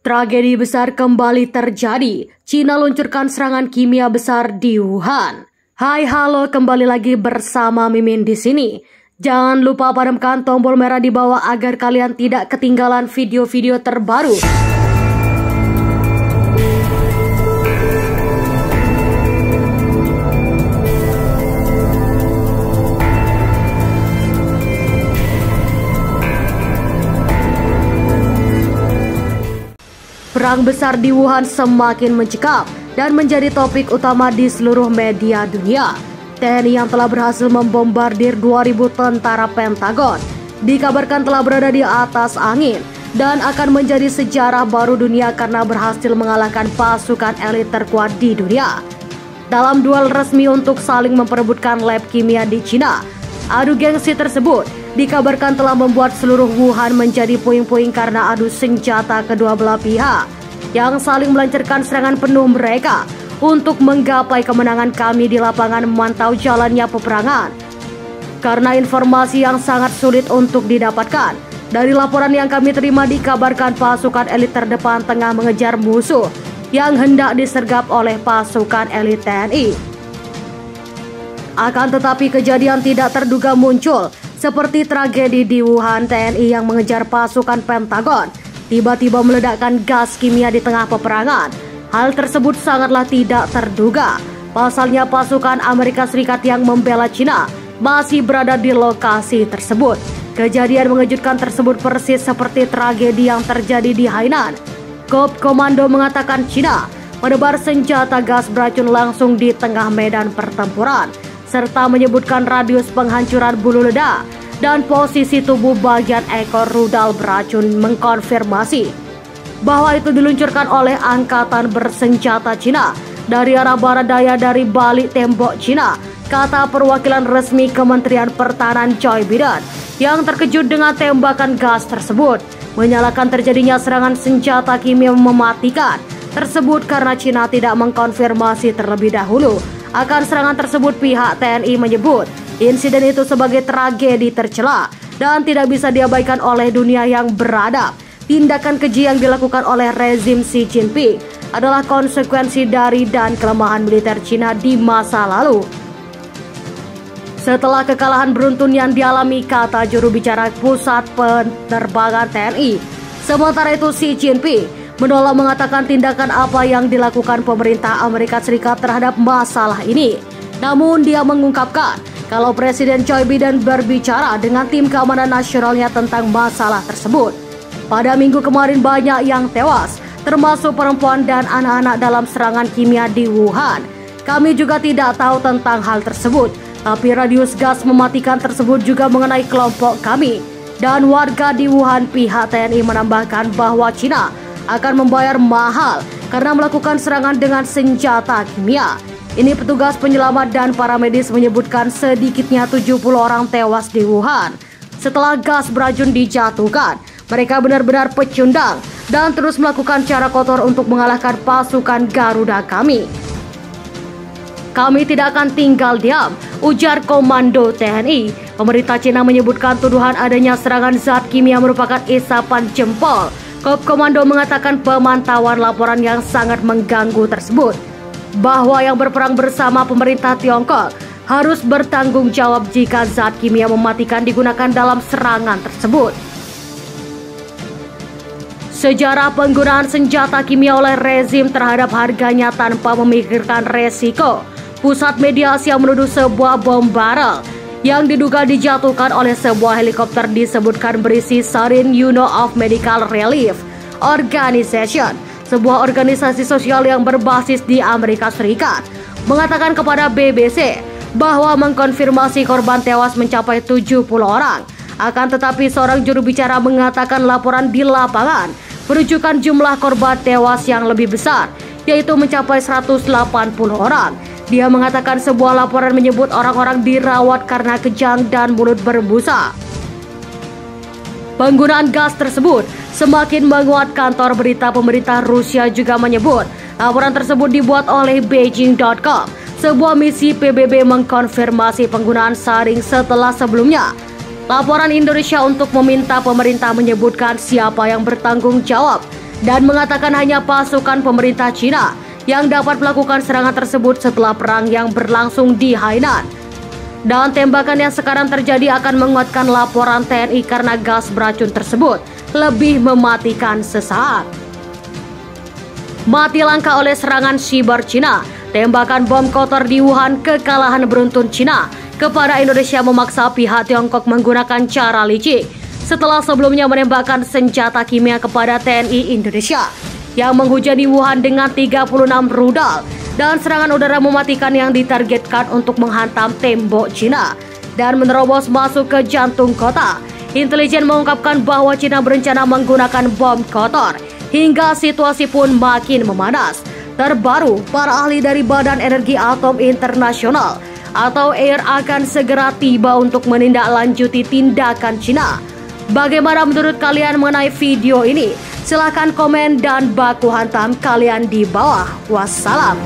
Tragedi besar kembali terjadi. Cina luncurkan serangan kimia besar di Wuhan. Hai halo, kembali lagi bersama Mimin di sini. Jangan lupa padamkan tombol merah di bawah agar kalian tidak ketinggalan video-video terbaru. Perang besar di Wuhan semakin mencekam dan menjadi topik utama di seluruh media dunia. TNI yang telah berhasil membombardir 2.000 tentara Pentagon dikabarkan telah berada di atas angin dan akan menjadi sejarah baru dunia karena berhasil mengalahkan pasukan elit terkuat di dunia. Dalam duel resmi untuk saling memperebutkan lab kimia di Cina, adu gengsi tersebut dikabarkan telah membuat seluruh Wuhan menjadi puing-puing karena adu senjata kedua belah pihak yang saling melancarkan serangan penuh mereka untuk menggapai kemenangan. Kami di lapangan memantau jalannya peperangan karena informasi yang sangat sulit untuk didapatkan. Dari laporan yang kami terima dikabarkan pasukan elit terdepan tengah mengejar musuh yang hendak disergap oleh pasukan elit TNI. Akan tetapi kejadian tidak terduga muncul. Seperti tragedi di Wuhan, TNI yang mengejar pasukan Pentagon tiba-tiba meledakkan gas kimia di tengah peperangan. Hal tersebut sangatlah tidak terduga. Pasalnya pasukan Amerika Serikat yang membela Cina masih berada di lokasi tersebut. Kejadian mengejutkan tersebut persis seperti tragedi yang terjadi di Hainan. Korps Komando mengatakan Cina menebar senjata gas beracun langsung di tengah medan pertempuran, serta menyebutkan radius penghancuran bulu ledak dan posisi tubuh bagian ekor rudal beracun, mengkonfirmasi bahwa itu diluncurkan oleh angkatan bersenjata Cina dari arah barat daya dari balik tembok Cina, kata perwakilan resmi Kementerian Pertahanan Joe Biden yang terkejut dengan tembakan gas tersebut, menyalahkan terjadinya serangan senjata kimia mematikan tersebut karena Cina tidak mengkonfirmasi terlebih dahulu akan serangan tersebut. Pihak TNI menyebut insiden itu sebagai tragedi tercela dan tidak bisa diabaikan oleh dunia yang beradab. Tindakan keji yang dilakukan oleh rezim Xi Jinping adalah konsekuensi dari dan kelemahan militer Cina di masa lalu. Setelah kekalahan beruntun yang dialami, kata juru bicara Pusat Penerbangan TNI. Sementara itu Xi Jinping menolak, mengatakan tindakan apa yang dilakukan pemerintah Amerika Serikat terhadap masalah ini. Namun dia mengungkapkan kalau Presiden Joe Biden berbicara dengan tim keamanan nasionalnya tentang masalah tersebut. Pada minggu kemarin banyak yang tewas, termasuk perempuan dan anak-anak dalam serangan kimia di Wuhan. Kami juga tidak tahu tentang hal tersebut, tapi radius gas mematikan tersebut juga mengenai kelompok kami dan warga di Wuhan. Pihak TNI menambahkan bahwa Cina akan membayar mahal karena melakukan serangan dengan senjata kimia. Ini petugas penyelamat dan para medis menyebutkan sedikitnya 70 orang tewas di Wuhan setelah gas beracun dijatuhkan. Mereka benar-benar pecundang dan terus melakukan cara kotor untuk mengalahkan pasukan Garuda kami. Kami tidak akan tinggal diam, ujar Komando TNI. Pemerintah Cina menyebutkan tuduhan adanya serangan zat kimia merupakan isapan jempol. Korps Komando mengatakan pemantauan laporan yang sangat mengganggu tersebut, bahwa yang berperang bersama pemerintah Tiongkok harus bertanggung jawab jika zat kimia mematikan digunakan dalam serangan tersebut. Sejarah penggunaan senjata kimia oleh rezim terhadap harganya tanpa memikirkan resiko. Pusat Media Asia menuduh sebuah bom barel yang diduga dijatuhkan oleh sebuah helikopter disebutkan berisi sarin Union of Medical Relief Organization, sebuah organisasi sosial yang berbasis di Amerika Serikat, mengatakan kepada BBC bahwa mengkonfirmasi korban tewas mencapai 70 orang. Akan tetapi seorang juru bicara mengatakan laporan di lapangan menunjukkan jumlah korban tewas yang lebih besar, yaitu mencapai 180 orang. Dia mengatakan sebuah laporan menyebut orang-orang dirawat karena kejang dan mulut berbusa. Penggunaan gas tersebut semakin menguat. Kantor berita pemerintah Rusia juga menyebut laporan tersebut dibuat oleh Beijing.com. Sebuah misi PBB mengkonfirmasi penggunaan saring setelah sebelumnya laporan Indonesia untuk meminta pemerintah menyebutkan siapa yang bertanggung jawab dan mengatakan hanya pasukan pemerintah Cina yang dapat melakukan serangan tersebut setelah perang yang berlangsung di Hainan. Dan tembakan yang sekarang terjadi akan menguatkan laporan TNI karena gas beracun tersebut lebih mematikan sesaat. Mati langka oleh serangan siber Cina, tembakan bom kotor di Wuhan, kekalahan beruntun Cina kepada Indonesia memaksa pihak Tiongkok menggunakan cara licik setelah sebelumnya menembakkan senjata kimia kepada TNI Indonesia yang menghujani Wuhan dengan 36 rudal dan serangan udara mematikan yang ditargetkan untuk menghantam tembok Cina dan menerobos masuk ke jantung kota. Intelijen mengungkapkan bahwa Cina berencana menggunakan bom kotor hingga situasi pun makin memanas. Terbaru, para ahli dari Badan Energi Atom Internasional atau AIR akan segera tiba untuk menindaklanjuti tindakan Cina. Bagaimana menurut kalian mengenai video ini? Silahkan komen dan baku hantam kalian di bawah. Wassalam.